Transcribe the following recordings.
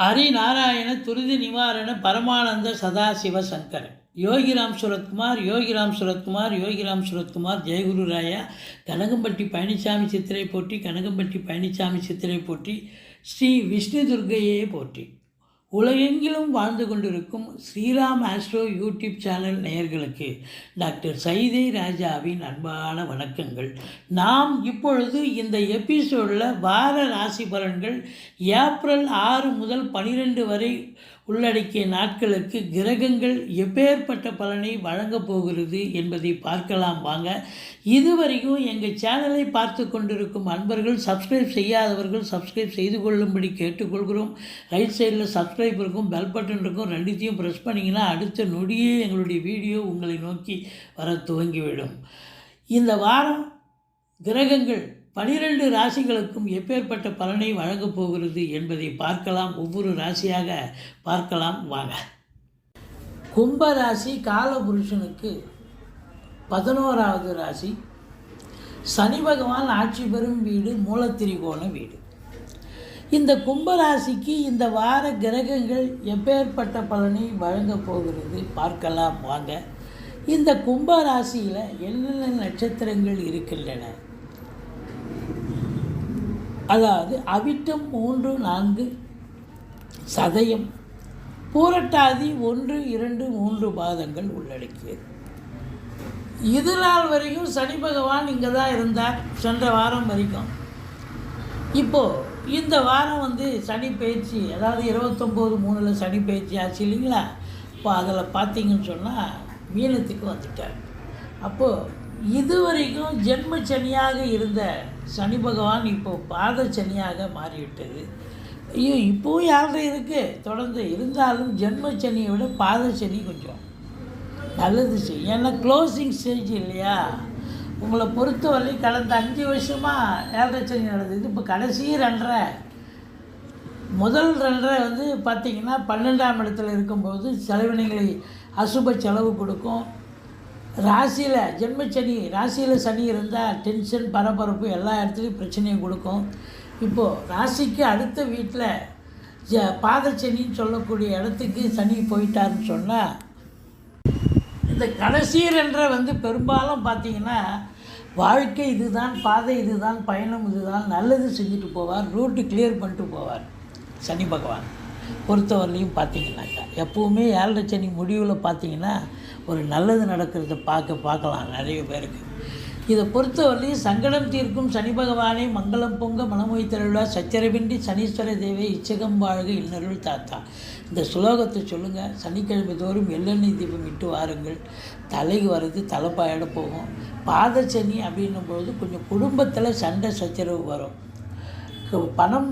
ஹரிநாராயண துரிதி நிவாரண பரமானந்த சதாசிவ சங்கரன் யோகிராம் சுரத்குமார் யோகிராம் சுரத்குமார் யோகிராம் சுரத்குமார் ஜெயகுரு ராயா கனகம்பட்டி பழனிசாமி சித்திரை போற்றி கனகம்பட்டி பழனிசாமி சித்திரை போற்றி ஸ்ரீ விஷ்ணு துர்க்கையே போற்றி. உலகெங்கிலும் வாழ்ந்து கொண்டிருக்கும் ஸ்ரீராம் ஆஸ்ட்ரோ யூடியூப் சேனல் நேயர்களுக்கு டாக்டர் சைதை ராஜாவின் அன்பான வணக்கங்கள். நாம் இப்பொழுது இந்த எபிசோடில் வார ராசி பலன்கள் ஏப்ரல் 6 முதல் 12 வரை உள்ளடக்கிய நாட்களுக்கு கிரகங்கள் எப்பேற்பட்ட பலனை வழங்கப் போகிறது என்பதை பார்க்கலாம் வாங்க. இதுவரைக்கும் எங்கள் சேனலை பார்த்து கொண்டிருக்கும் அன்பர்கள் சப்ஸ்கிரைப் செய்யாதவர்கள் சப்ஸ்கிரைப் செய்து கொள்ளும்படி கேட்டுக்கொள்கிறோம். ரைட் சைடில் சப்ஸ்கிரைப் இருக்கும், பெல் பட்டன் இருக்கும், ரெண்டுத்தையும் ப்ரெஸ் பண்ணிங்கன்னா அடுத்த நொடியே எங்களுடைய வீடியோ உங்களை நோக்கி வர துவங்கிவிடும். இந்த வாரம் கிரகங்கள் 12 ராசிகளுக்கும் எப்பேற்பட்ட பலனை வழங்கப் போகிறது என்பதை பார்க்கலாம். ஒவ்வொரு ராசியாக பார்க்கலாம் வாங்க. கும்ப ராசி காலபுருஷனுக்கு 11வது ராசி. சனி பகவான் ஆட்சி பெறும் வீடு மூலத்திரிகோண வீடு. இந்த கும்பராசிக்கு இந்த வார கிரகங்கள் எப்பேற்பட்ட பலனை வழங்கப் போகிறது பார்க்கலாம் வாங்க. இந்த கும்பராசியில் என்னென்ன நட்சத்திரங்கள் இருக்கின்றன? அதாவது அவிட்டம் 3, 4, சதயம், பூரட்டாதி 1, 2, 3 பாதங்கள் உள்ளடக்கியது. இது நாள் வரைக்கும் சனி பகவான் இங்கே தான் இருந்தார், சென்ற வாரம் வரைக்கும். இப்போது இந்த வாரம் சனி பயிற்சி, அதாவது 29/3 சனி பயிற்சி ஆச்சு இல்லைங்களா? இப்போ அதில் பார்த்தீங்கன்னு சொன்னால் மீனத்துக்கு வந்துட்டார். அப்போது இதுவரைக்கும் ஜென்ம சனியாக இருந்த சனி பகவான் இப்போது பாத சனியாக மாறிவிட்டது. ஐயோ, இப்போவும் யாரும் இருக்குது தொடர்ந்து இருந்தாலும் ஜென்ம சனியை விட பாத சனி கொஞ்சம் நல்லது செய்யும். ஏன்னா க்ளோசிங் ஸ்டேஜ் இல்லையா? உங்களை பொறுத்தவரை கடந்த 5 வருஷமாக 7.5 சனி நடந்தது. இப்போ கடைசி 2.5 முதல் 2.5 பார்த்திங்கன்னா 12ஆம் இடத்துல இருக்கும்போது செலவினங்களை அசுப செலவு கொடுக்கும். ராசியில் ஜென்மச்சனி, ராசியில் சனி இருந்தால் டென்ஷன் பரபரப்பு எல்லா இடத்துலையும் பிரச்சனையை கொடுக்கும். இப்போது ராசிக்கு அடுத்த வீட்டில் பாதச்சனின்னு சொல்லக்கூடிய இடத்துக்கு சனி போயிட்டாருன்னு சொன்னால் இந்த கடைசி 2.5 பெரும்பாலும் பார்த்திங்கன்னா வாழ்க்கை இதுதான், பாதை இதுதான், பயணம் இதுதான், நல்லது செஞ்சுட்டு போவார், ரூட்டு கிளியர் பண்ணிட்டு போவார் சனி பகவான் பொறுத்தவரையிலையும். பார்த்திங்கனாக்கா எப்போவுமே 7.5 சனி முடிவில் பார்த்திங்கன்னா ஒரு நல்லது நடக்கிறத பார்க்கலாம் நிறைய பேருக்கு. இதை பொறுத்தவரையிலையும் சங்கடம் தீர்க்கும் சனி பகவானே மங்களம் பொங்க மனமொய் தருளா சச்சரவின்றி சனீஸ்வர தேவை இச்சகம் வாழ்க இன்னருள் தாத்தா. இந்த சுலோகத்தை சொல்லுங்கள். சனிக்கிழமை தோறும் எள்ளெண்ணெய் தீபம் இட்டு வாருங்கள். தலைக்கு வர்றது தலைப்பாயிட போகும். பாதச்சனி அப்படின்னும்பொழுது கொஞ்சம் குடும்பத்தில் சண்டை சச்சரவு வரும். பணம்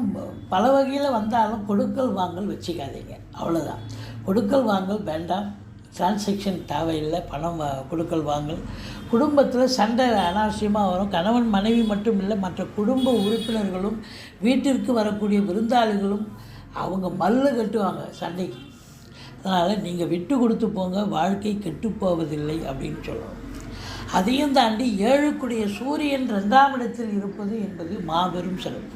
பல வகையில் வந்தாலும் கொடுக்கல் வாங்கல் வச்சுக்காதீங்க, அவ்வளோதான். கொடுக்கல் வாங்கல் வேண்டாம், டிரான்சாக்ஷன் தேவையில்லை. பணம் கொடுக்கல் வாங்கல். குடும்பத்தில் சண்டை அனாவசியமாக வரும். கணவன் மனைவி மட்டும் இல்லை, மற்ற குடும்ப உறுப்பினர்களும் வீட்டிற்கு வரக்கூடிய விருந்தாளிகளும் அவங்க மல்லு கட்டுவாங்க சண்டைக்கு. அதனால் நீங்கள் விட்டு கொடுத்து போங்க, வாழ்க்கை கெட்டுப்போவதில்லை அப்படின்னு சொல்லணும். அதையும் தாண்டி 7க்குடைய சூரியன் 2ஆம் இடத்தில் இருப்பது என்பது மாபெரும் சிறப்பு.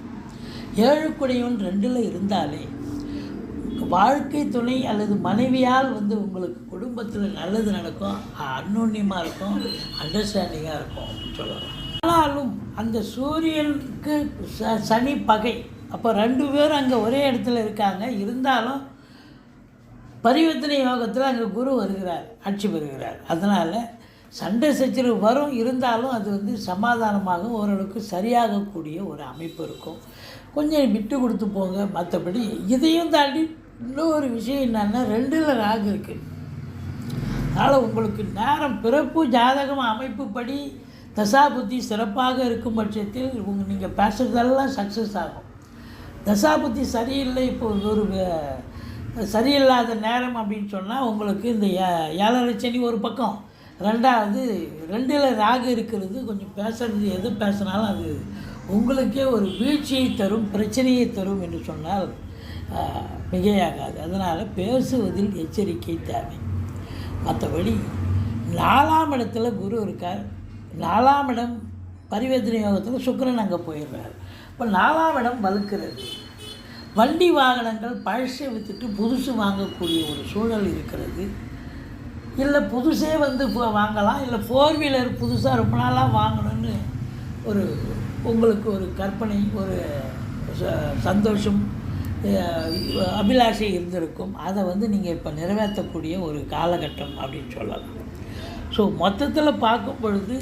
7க்குடையவன் 2ல் இருந்தாலே வாழ்க்கை துணை அல்லது மனைவியால் உங்களுக்கு குடும்பத்தில் நல்லது நடக்கும், அந்யோன்யமாக இருக்கும், அண்டர்ஸ்டாண்டிங்காக இருக்கும் அப்படின்னு சொல்லலாம். ஆனாலும் அந்த சூரியனுக்கு சனி பகை. அப்போ 2 பேரும் அங்கே ஒரே இடத்துல இருக்காங்க. இருந்தாலும் பரிவர்த்தனை யோகத்தில் அங்கே குரு வருகிறார், ஆட்சி பெறுகிறார். அதனால் சண்டை சச்சரவு வரும், இருந்தாலும் அது சமாதானமாக ஓரளவுக்கு சரியாகக்கூடிய ஒரு அமைப்பு இருக்கும். கொஞ்சம் விட்டு கொடுத்து போங்க. மற்றபடி இதையும் தாண்டி இன்னொரு விஷயம் என்னென்னா 2ல் ராகு இருக்குது. அதனால் உங்களுக்கு நேரம் பிறப்பு ஜாதகம் அமைப்புப்படி தசாபுத்தி சிறப்பாக இருக்கும் பட்சத்தில் நீங்கள் பேசுகிறதெல்லாம் சக்ஸஸ் ஆகும். தசாபுத்தி சரியில்லை, இப்போ ஒரு சரியில்லாத நேரம் அப்படின்னு சொன்னால் உங்களுக்கு இந்த 7.5 சனி ஒரு பக்கம், 2வது 2ல் ராகு இருக்கிறது. கொஞ்சம் பேசுகிறது எது பேசினாலும் அது உங்களுக்கே ஒரு வீழ்ச்சியை தரும், பிரச்சனையை தரும் என்று சொன்னால் மிகையாகாது. அதனால் பேசுவதில் எச்சரிக்கை தேவை. மற்றபடி 4ஆம் இடத்துல குரு இருக்கார். 4ஆம் இடம் பரிவர்த்தனை யோகத்தில் சுக்கிரன் அங்கே போயிடுறார். இப்போ 4ஆம் இடம் வலுக்கிறது. வண்டி வாகனங்கள் பழசை விற்றுட்டு புதுசு வாங்கக்கூடிய ஒரு சூழல் இருக்கிறது. இல்லை புதுசே வந்து வாங்கலாம், இல்லை 4 வீலர் புதுசாக ரொம்ப நாளாக வாங்கணும்னு ஒரு உங்களுக்கு ஒரு கற்பனை, ஒரு சந்தோஷம், அபிலாஷை இருந்திருக்கும். அதை வந்து நீங்கள் இப்போ நிறைவேற்றக்கூடிய ஒரு காலகட்டம் அப்படின்னு சொல்லலாம். ஸோ மொத்தத்தில் பார்க்கும் பொழுது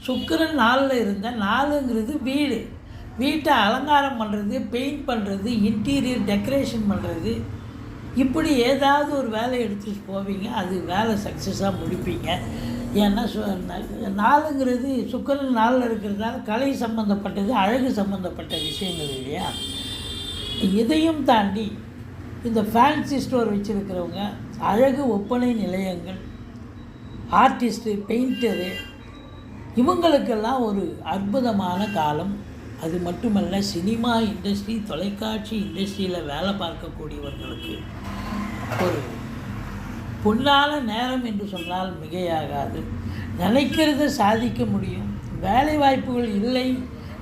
சுக்கிரன் 4ல் இருந்தால் 4ங்கிறது வீடு, வீட்டை அலங்காரம் பண்ணுறது, பெயிண்ட் பண்ணுறது, இன்டீரியர் டெக்கரேஷன் பண்ணுறது, இப்படி ஏதாவது ஒரு வேலையை எடுத்துகிட்டு போவீங்க. அது வேலை சக்ஸஸாக முடிப்பீங்க. ஏன்னா 4ங்கிறது சுக்கிரன் 4ல் இருக்கிறதால கலை சம்மந்தப்பட்டது, அழகு சம்மந்தப்பட்ட விஷயங்கள் இல்லையா. இதையும் தாண்டி இந்த ஃபேன்சி ஸ்டோர் வச்சுருக்கிறவங்க, அழகு ஒப்பனை நிலையங்கள், ஆர்டிஸ்ட்டு, பெயிண்டரு, இவங்களுக்கெல்லாம் ஒரு அற்புதமான காலம். அது மட்டுமல்ல, சினிமா இண்டஸ்ட்ரி, தொலைக்காட்சி இண்டஸ்ட்ரியில் வேலை பார்க்கக்கூடியவர்களுக்கு ஒரு பொன்னான நேரம் என்று சொன்னால் மிகையாகாது. நினைக்கிறத சாதிக்க முடியும். வேலை வாய்ப்புகள் இல்லை,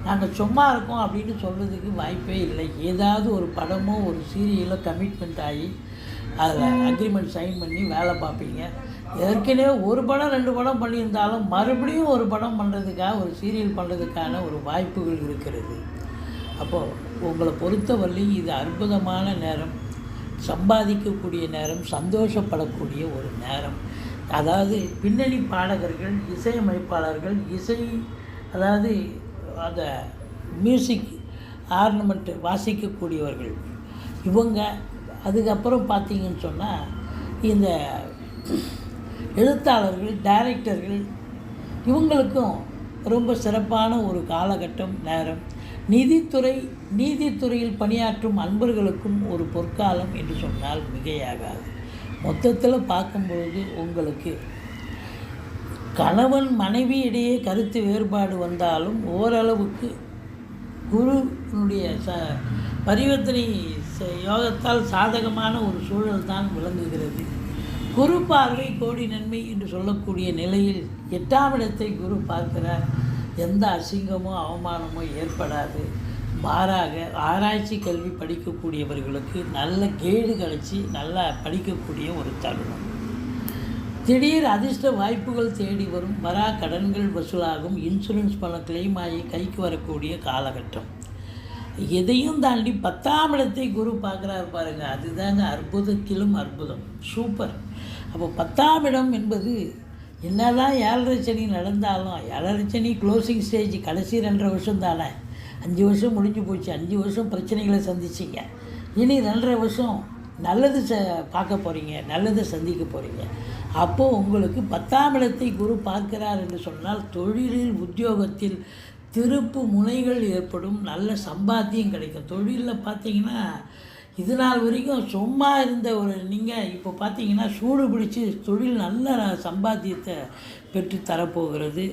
நாங்கள் சும்மா இருக்கோம் அப்படின்னு சொல்கிறதுக்கு வாய்ப்பே இல்லை. ஏதாவது ஒரு படமோ ஒரு சீரியலோ கமிட்மெண்ட் ஆகி அதில் அக்ரிமெண்ட் சைன் பண்ணி வேலை பார்ப்பீங்க. ஏற்கனவே ஒரு படம் 2 படம் பண்ணியிருந்தாலும் மறுபடியும் ஒரு படம் பண்ணுறதுக்காக, ஒரு சீரியல் பண்ணுறதுக்கான ஒரு வாய்ப்புகள் இருக்கிறது. அப்போது உங்களை பொறுத்தவரை இது அற்புதமான நேரம், சம்பாதிக்கக்கூடிய நேரம், சந்தோஷப்படக்கூடிய ஒரு நேரம். அதாவது பின்னணி பாடகர்கள், இசையமைப்பாளர்கள், அதாவது அந்த மியூசிக் ஆர்னமெண்ட் வாசிக்கக்கூடியவர்கள் இவங்க. அதுக்கப்புறம் பார்த்தீங்கன்னு சொன்னால் இந்த எழுத்தாளர்கள், டைரக்டர்கள், இவங்களுக்கும் ரொம்ப சிறப்பான ஒரு காலகட்டம், நேரம். நீதித்துறையில் பணியாற்றும் அன்பர்களுக்கும் ஒரு பொற்காலம் என்று சொன்னால் மிகையாகாது. மொத்தத்தில் பார்க்கும்பொழுது உங்களுக்கு கணவன் மனைவி இடையே கருத்து வேறுபாடு வந்தாலும் ஓரளவுக்கு குருனுடைய பரிவர்த்தனை யோகத்தால் சாதகமான ஒரு சூழல் தான் விளங்குகிறது. குரு பார்வை கோடி நன்மை என்று சொல்லக்கூடிய நிலையில் 8ஆம் இடத்தை குரு பார்க்கிறார். எந்த அசிங்கமோ அவமானமோ ஏற்படாது. மாறாக ஆராய்ச்சி கல்வி படிக்கக்கூடியவர்களுக்கு நல்ல கேடு கிடச்சி நல்லா படிக்கக்கூடிய ஒரு தருணம். திடீர் அதிர்ஷ்ட வாய்ப்புகள் தேடி வரும். வரா கடன்கள் வசூலாகும். இன்சூரன்ஸ் பணம் கிளைம் ஆகி கைக்கு வரக்கூடிய காலகட்டம். எதையும் தாண்டி 10ஆம் இடத்தை குரு பார்க்குறாரு பாருங்கள், அதுதாங்க அற்புதத்திலும் அற்புதம். சூப்பர். அப்போ 10ஆம் இடம் என்பது என்னதான் 7.5 சனி நடந்தாலும், 7.5 சனி க்ளோசிங் ஸ்டேஜ், கடைசி 2.5 வருஷம் தானே. 5 வருஷம் முடிஞ்சு போச்சு. 5 வருஷம் பிரச்சனைகளை சந்திச்சிங்க. இனி 2.5 வருஷம் நல்லது பார்க்க போகிறீங்க, நல்லதை சந்திக்க போகிறீங்க. அப்போது உங்களுக்கு 10ஆம் இடத்தை குரு பார்க்கிறார் என்று சொன்னால் தொழிலில், உத்தியோகத்தில் திருப்பு முனைகள் ஏற்படும். நல்ல சம்பாத்தியம் கிடைக்கும். தொழிலில் பார்த்தீங்கன்னா இது நாள் வரைக்கும் சும்மா இருந்த ஒரு நீங்கள் இப்போ பார்த்தீங்கன்னா சூடு பிடிச்சி தொழில் நல்ல சம்பாத்தியத்தை பெற்று தரப்போகிறது.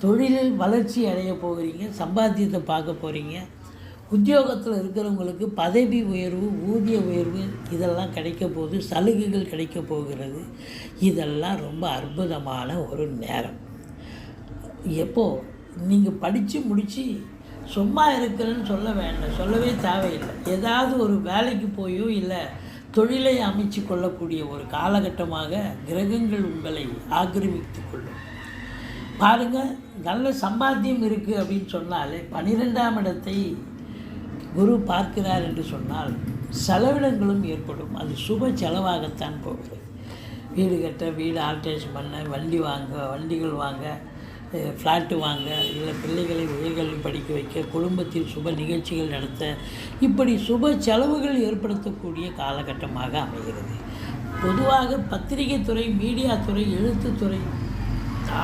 தொழிலில் வளர்ச்சி அடைய போகிறீங்க, சம்பாத்தியத்தை பார்க்க போகிறீங்க. உத்தியோகத்தில் இருக்கிறவங்களுக்கு பதவி உயர்வு, ஊதிய உயர்வு இதெல்லாம் கிடைக்க போகுது. சலுகைகள் கிடைக்க போகிறது. இதெல்லாம் ரொம்ப அற்புதமான ஒரு நேரம். எப்போது நீங்கள் படித்து முடித்து சும்மா இருக்கிறேன்னு சொல்லவே தேவையில்லை. ஏதாவது ஒரு வேலைக்கு போயோ இல்லை தொழிலை அமைச்சு கொள்ளக்கூடிய ஒரு காலகட்டமாக கிரகங்கள் உங்களை ஆக்கிரமித்து கொள்ளும். பாருங்கள், நல்ல சம்பாத்தியம் இருக்குது அப்படின்னு சொன்னாலே 12ஆம் இடத்தை குரு பார்க்கிறார் என்று சொன்னால் செலவினங்களும் ஏற்படும். அது சுப செலவாகத்தான் போகுது. வீடு கட்ட, வீடு ஆல்ட்ரேஷன் பண்ண, வண்டிகள் வாங்க, ஃப்ளாட்டு வாங்க, இல்லை பிள்ளைகளை உயர்கல்வி படிக்க வைக்க, குடும்பத்தில் சுப நிகழ்ச்சிகள் நடத்த, இப்படி சுப செலவுகள் ஏற்படுத்தக்கூடிய காலகட்டமாக அமைகிறது. பொதுவாக பத்திரிகை துறை, மீடியா துறை, எழுத்துத்துறை,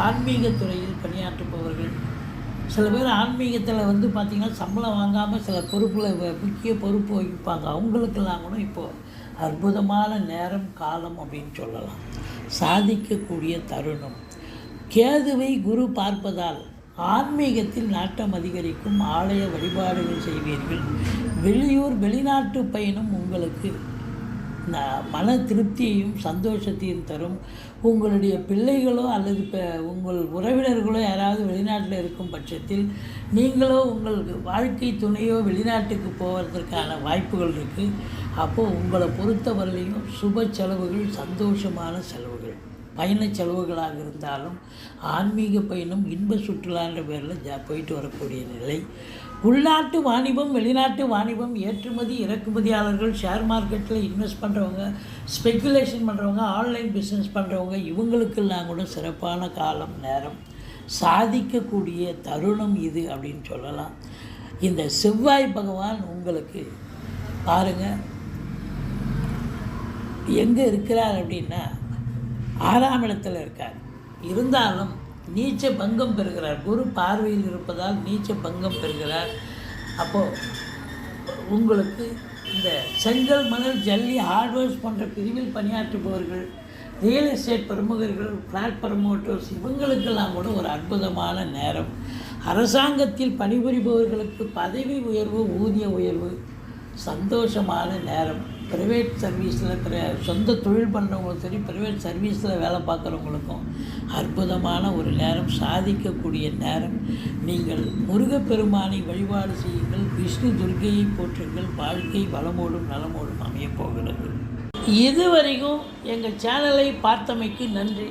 ஆன்மீக துறையில் பணியாற்றுபவர்கள், சில பேர் ஆன்மீகத்தில் பார்த்திங்கன்னா சம்பளம் வாங்காமல் சில முக்கிய பொறுப்பு வகிப்பாங்க. அவங்களுக்கெல்லாம் கூட இப்போது அற்புதமான நேரம், காலம் அப்படின்னு சொல்லலாம். சாதிக்கக்கூடிய தருணம். கேதுவை குரு பார்ப்பதால் ஆன்மீகத்தில் நாட்டம் அதிகரிக்கும். ஆலய வழிபாடுகள் செய்வீர்கள். வெளிநாட்டு பயணம் உங்களுக்கு மன திருப்தியையும் சந்தோஷத்தையும் தரும். உங்களுடைய பிள்ளைகளோ அல்லது உங்கள் உறவினர்களோ யாராவது வெளிநாட்டில் இருக்கும் பட்சத்தில் நீங்களோ உங்கள் வாழ்க்கை துணையோ வெளிநாட்டுக்கு போவதற்கான வாய்ப்புகள் இருக்குது. அப்போது உங்களை பொறுத்தவரையிலையும் சுப செலவுகள், சந்தோஷமான செலவுகள், பயண செலவுகளாக இருந்தாலும் ஆன்மீக பயணம், இன்ப சுற்றுலான்ற பேரில் போயிட்டு வரக்கூடிய நிலை. உள்நாட்டு வாணிபம், வெளிநாட்டு வாணிபம், ஏற்றுமதி இறக்குமதியாளர்கள், ஷேர் மார்க்கெட்டில் இன்வெஸ்ட் பண்ணுறவங்க, ஸ்பெக்குலேஷன் பண்ணுறவங்க, ஆன்லைன் பிஸ்னஸ் பண்ணுறவங்க, இவங்களுக்கெல்லாம் கூட சிறப்பான காலம், நேரம், சாதிக்கக்கூடிய தருணம் இது அப்படின்னு சொல்லலாம். இந்த செவ்வாய் பகவான் உங்களுக்கு பாருங்கள் எங்கே இருக்கிறார் அப்படின்னா 6ஆம் இடத்துல இருக்கார். இருந்தாலும் நீச்ச பங்கம் பெறுகிறார். குரு பார்வையில் இருப்பதால் நீச்ச பங்கம் பெறுகிறார். அப்போது உங்களுக்கு இந்த செங்கல், மணல், ஜல்லி, ஹார்ட்வேர்ஸ் போன்ற பிரிவில் பணியாற்றுபவர்கள், ரியல் எஸ்டேட் பிரமுகர்கள், ஃப்ளாட் ப்ரமோட்டர்ஸ், இவங்களுக்கெல்லாம் கூட ஒரு அற்புதமான நேரம். அரசாங்கத்தில் பணிபுரிபவர்களுக்கு பதவி உயர்வு, ஊதிய உயர்வு, சந்தோஷமான நேரம். ப்ரைவேட் சர்வீஸில் சொந்த தொழில் பண்ணுறவங்களும் சரி, ப்ரைவேட் சர்வீஸில் வேலை பார்க்குறவங்களுக்கும் அற்புதமான ஒரு நேரம், சாதிக்கக்கூடிய நேரம். நீங்கள் முருகப்பெருமானை வழிபாடு செய்யுங்கள், விஷ்ணு துர்க்கையை போற்றுங்கள். வாழ்க்கை வளமோடும் நலமோடும் அமையப்போகிறது. இதுவரைக்கும் எங்கள் சேனலை பார்த்தமைக்கு நன்றி.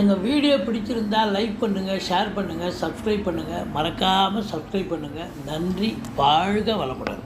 எங்கள் வீடியோ பிடிச்சிருந்தால் லைக் பண்ணுங்கள், ஷேர் பண்ணுங்கள், சப்ஸ்கிரைப் பண்ணுங்கள். மறக்காமல் சப்ஸ்கிரைப் பண்ணுங்கள். நன்றி. வாழ்க வளமுடன்.